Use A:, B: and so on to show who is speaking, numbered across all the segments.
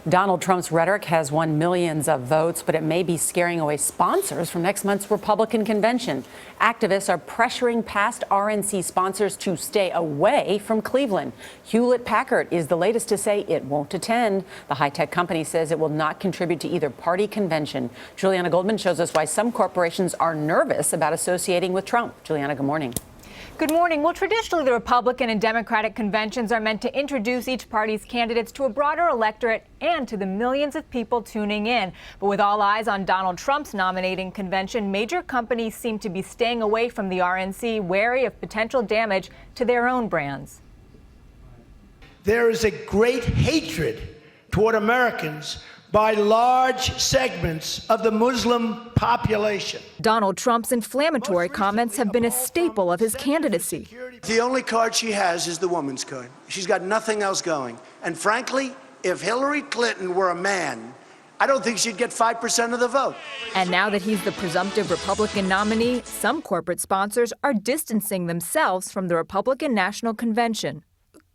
A: Donald Trump's rhetoric has won millions of votes, but it may be scaring away sponsors from next month's Republican convention. Activists are pressuring past RNC sponsors to stay away from Cleveland. Hewlett-Packard is the latest to say it won't attend. The high-tech company says it will not contribute to either party convention. Juliana Goldman shows us why some corporations are nervous about associating with Trump. Juliana, good morning.
B: Good morning. Well, traditionally, the Republican and Democratic conventions are meant to introduce each party's candidates to a broader electorate and to the millions of people tuning in. But with all eyes on Donald Trump's nominating convention, major companies seem to be staying away from the RNC, wary of potential damage to their own brands.
C: There is a great hatred toward Americans by large segments of the Muslim population.
B: Donald Trump's inflammatory comments have been a staple of his candidacy.
D: The only card she has is the woman's card. She's got nothing else going. And frankly, if Hillary Clinton were a man, I don't think she'd get 5% of the vote.
B: And now that he's the presumptive Republican nominee, some corporate sponsors are distancing themselves from the Republican National Convention.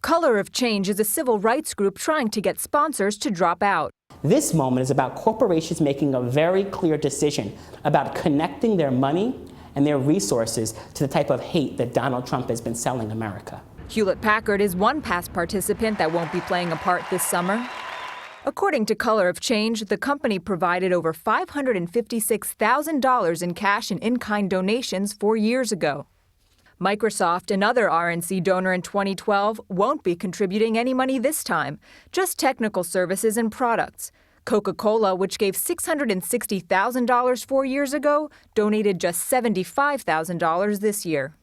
B: Color of Change is a civil rights group trying to get sponsors to drop out.
E: This moment is about corporations making a very clear decision about connecting their money and their resources to the type of hate that Donald Trump has been selling America.
B: Hewlett-Packard is one past participant that won't be playing a part this summer. According to Color of Change, the company provided over $556,000 in cash and in-kind donations 4 years ago. Microsoft, another RNC donor in 2012, won't be contributing any money this time, just technical services and products. Coca-Cola, which gave $660,000 4 years ago, donated just $75,000 this year.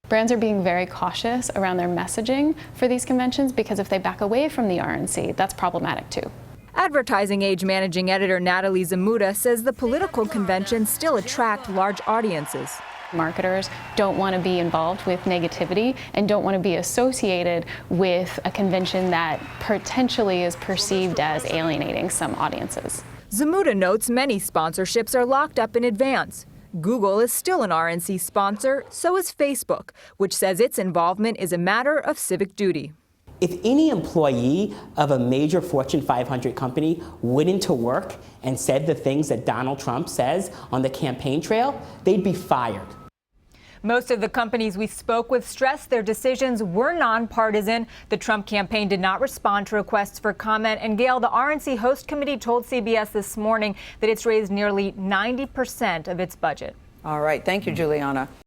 F: Brands are being very cautious around their messaging for these conventions because if they back away from the RNC, that's problematic too.
B: Advertising Age managing editor Natalie Zamuda says the political conventions still attract large audiences.
F: Marketers don't want to be involved with negativity and don't want to be associated with a convention that potentially is perceived as alienating some audiences.
B: Zamuda notes many sponsorships are locked up in advance. Google is still an RNC sponsor, so is Facebook, which says its involvement is a matter of civic duty.
E: If any employee of a major Fortune 500 company went into work and said the things that Donald Trump says on the campaign trail, they'd be fired.
B: Most of the companies we spoke with stressed their decisions were nonpartisan. The Trump campaign did not respond to requests for comment. And Gail, the RNC host committee told CBS this morning that it's raised nearly 90% of its budget.
G: All right. Thank you, Juliana.